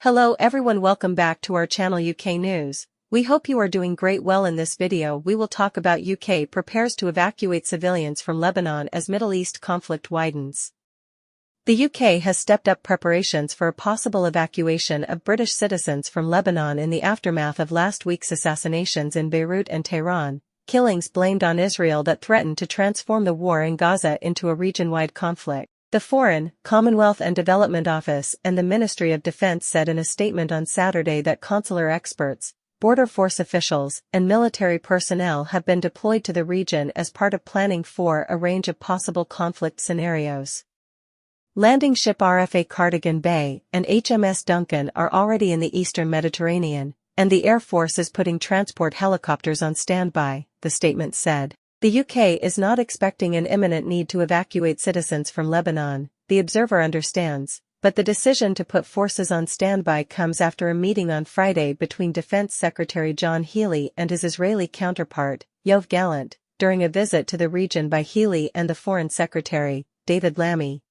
Hello everyone, welcome back to our channel UK News. We hope you are doing great. Well, in this video we will talk about UK prepares to evacuate civilians from Lebanon as Middle East conflict widens. The UK has stepped up preparations for a possible evacuation of British citizens from Lebanon in the aftermath of last week's assassinations in Beirut and Tehran, killings blamed on Israel that threatened to transform the war in Gaza into a region-wide conflict. The Foreign, Commonwealth and Development Office and the Ministry of Defense said in a statement on Saturday that consular experts, border force officials, and military personnel have been deployed to the region as part of planning for a range of possible conflict scenarios. Landing ship RFA Cardigan Bay and HMS Duncan are already in the eastern Mediterranean, and the Air Force is putting transport helicopters on standby, the statement said. The UK is not expecting an imminent need to evacuate citizens from Lebanon, the Observer understands, but the decision to put forces on standby comes after a meeting on Friday between Defense Secretary John Healey and his Israeli counterpart, Yoav Gallant, during a visit to the region by Healey and the Foreign Secretary, David Lammy.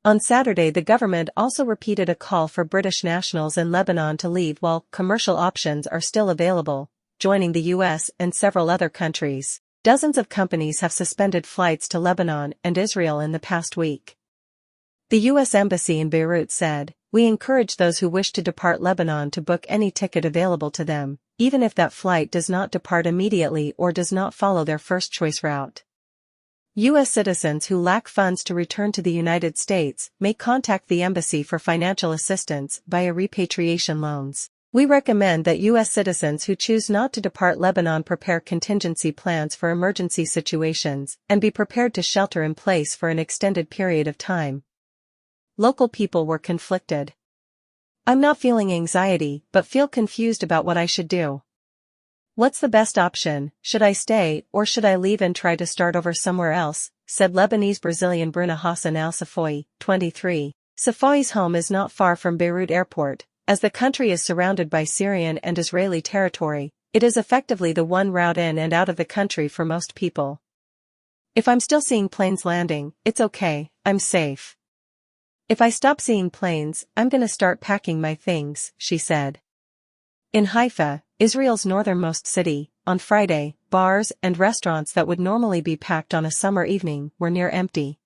On Saturday, the government also repeated a call for British nationals in Lebanon to leave while commercial options are still available, joining the US and several other countries. Dozens of companies have suspended flights to Lebanon and Israel in the past week. The U.S. Embassy in Beirut said, "We encourage those who wish to depart Lebanon to book any ticket available to them, even if that flight does not depart immediately or does not follow their first-choice route." U.S. citizens who lack funds to return to the United States may contact the embassy for financial assistance via repatriation loans. "We recommend that U.S. citizens who choose not to depart Lebanon prepare contingency plans for emergency situations and be prepared to shelter in place for an extended period of time." Local people were conflicted. "I'm not feeling anxiety but feel confused about what I should do. What's the best option? Should I stay or should I leave and try to start over somewhere else?" said Lebanese-Brazilian Bruna Hassan al-Safoui, 23. Safoi's home is not far from Beirut Airport. As the country is surrounded by Syrian and Israeli territory, it is effectively the one route in and out of the country for most people. "If I'm still seeing planes landing, it's okay, I'm safe. If I stop seeing planes, I'm gonna start packing my things," she said. In Haifa, Israel's northernmost city, on Friday, bars and restaurants that would normally be packed on a summer evening were near empty.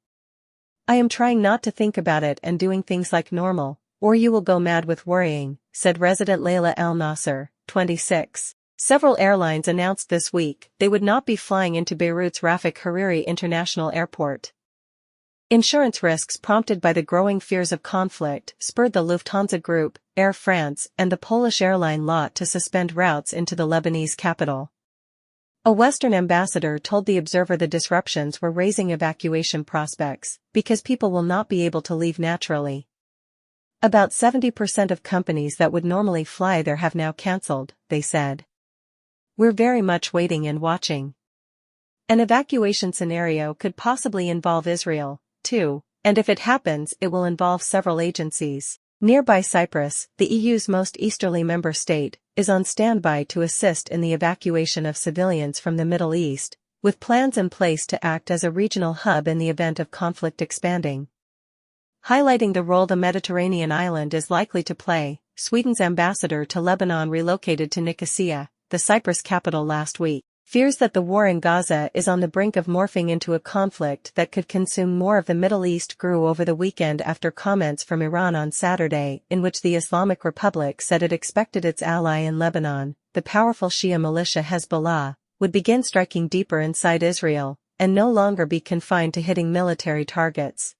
"I am trying not to think about it and doing things like normal, or you will go mad with worrying," said resident Layla El Nasser, 26. Several airlines announced this week they would not be flying into Beirut's Rafik Hariri International Airport. Insurance risks prompted by the growing fears of conflict spurred the Lufthansa Group, Air France, and the Polish airline LOT to suspend routes into the Lebanese capital. A Western ambassador told the Observer the disruptions were raising evacuation prospects because people will not be able to leave naturally. "About 70% of companies that would normally fly there have now cancelled," they said. "We're very much waiting and watching." An evacuation scenario could possibly involve Israel, too, and if it happens it will involve several agencies. Nearby Cyprus, the EU's most easterly member state, is on standby to assist in the evacuation of civilians from the Middle East, with plans in place to act as a regional hub in the event of conflict expanding. Highlighting the role the Mediterranean island is likely to play, Sweden's ambassador to Lebanon relocated to Nicosia, the Cyprus capital last week, fears that the war in Gaza is on the brink of morphing into a conflict that could consume more of the Middle East grew over the weekend after comments from Iran on Saturday in which the Islamic Republic said it expected its ally in Lebanon, the powerful Shia militia Hezbollah, would begin striking deeper inside Israel and no longer be confined to hitting military targets.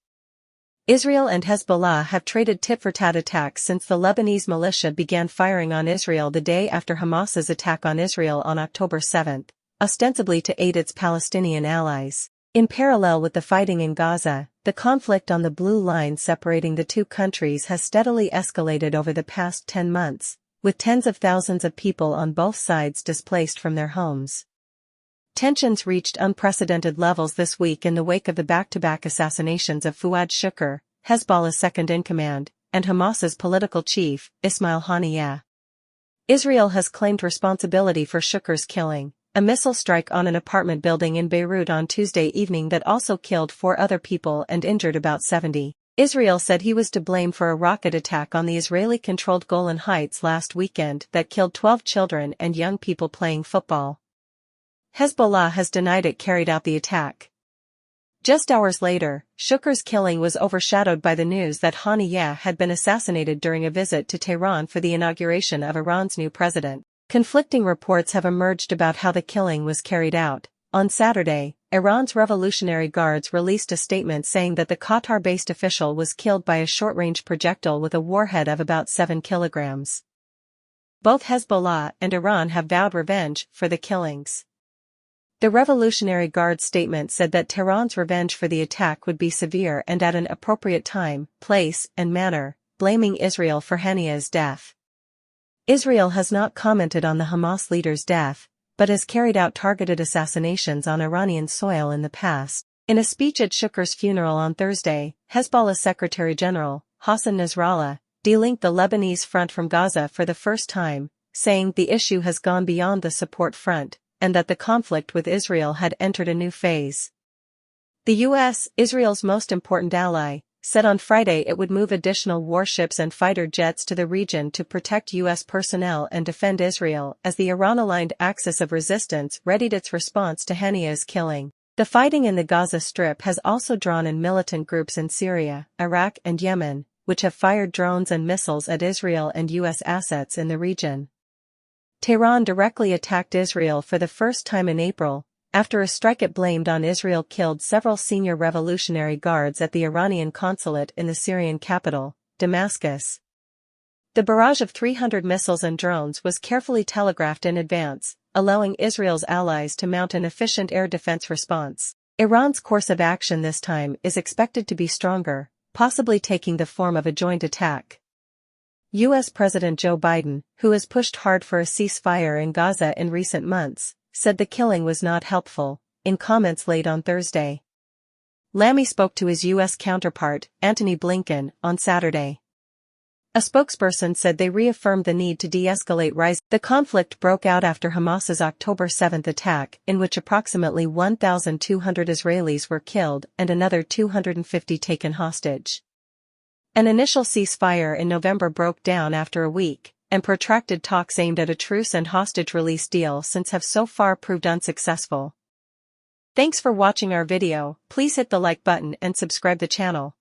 Israel and Hezbollah have traded tit-for-tat attacks since the Lebanese militia began firing on Israel the day after Hamas's attack on Israel on October 7, ostensibly to aid its Palestinian allies. In parallel with the fighting in Gaza, the conflict on the blue line separating the two countries has steadily escalated over the past 10 months, with tens of thousands of people on both sides displaced from their homes. Tensions reached unprecedented levels this week in the wake of the back-to-back assassinations of Fuad Shukr, Hezbollah's second-in-command, and Hamas's political chief, Ismail Haniyeh. Israel has claimed responsibility for Shukr's killing, a missile strike on an apartment building in Beirut on Tuesday evening that also killed 4 other people and injured about 70. Israel said he was to blame for a rocket attack on the Israeli-controlled Golan Heights last weekend that killed 12 children and young people playing football. Hezbollah has denied it carried out the attack. Just hours later, Shukr's killing was overshadowed by the news that Haniyeh had been assassinated during a visit to Tehran for the inauguration of Iran's new president. Conflicting reports have emerged about how the killing was carried out. On Saturday, Iran's Revolutionary Guards released a statement saying that the Qatar-based official was killed by a short-range projectile with a warhead of about 7 kilograms. Both Hezbollah and Iran have vowed revenge for the killings. The Revolutionary Guard's statement said that Tehran's revenge for the attack would be severe and at an appropriate time, place, and manner, blaming Israel for Haniyeh's death. Israel has not commented on the Hamas leader's death, but has carried out targeted assassinations on Iranian soil in the past. In a speech at Shukr's funeral on Thursday, Hezbollah Secretary General, Hassan Nasrallah, delinked the Lebanese front from Gaza for the first time, saying the issue has gone beyond the support front, and that the conflict with Israel had entered a new phase. The U.S., Israel's most important ally, said on Friday it would move additional warships and fighter jets to the region to protect U.S. personnel and defend Israel as the Iran-aligned axis of resistance readied its response to Haniyeh's killing. The fighting in the Gaza Strip has also drawn in militant groups in Syria, Iraq and Yemen, which have fired drones and missiles at Israel and U.S. assets in the region. Tehran directly attacked Israel for the first time in April, after a strike it blamed on Israel killed several senior Revolutionary Guards at the Iranian consulate in the Syrian capital, Damascus. The barrage of 300 missiles and drones was carefully telegraphed in advance, allowing Israel's allies to mount an efficient air defense response. Iran's course of action this time is expected to be stronger, possibly taking the form of a joint attack. U.S. President Joe Biden, who has pushed hard for a ceasefire in Gaza in recent months, said the killing was not helpful, in comments late on Thursday. Lamy spoke to his U.S. counterpart, Antony Blinken, on Saturday. A spokesperson said they reaffirmed the need to de-escalate rising. The conflict broke out after Hamas's October 7 attack, in which approximately 1,200 Israelis were killed and another 250 taken hostage. An initial ceasefire in November broke down after a week, and protracted talks aimed at a truce and hostage release deal since have so far proved unsuccessful. Thanks for watching our video. Please hit the like button and subscribe the channel.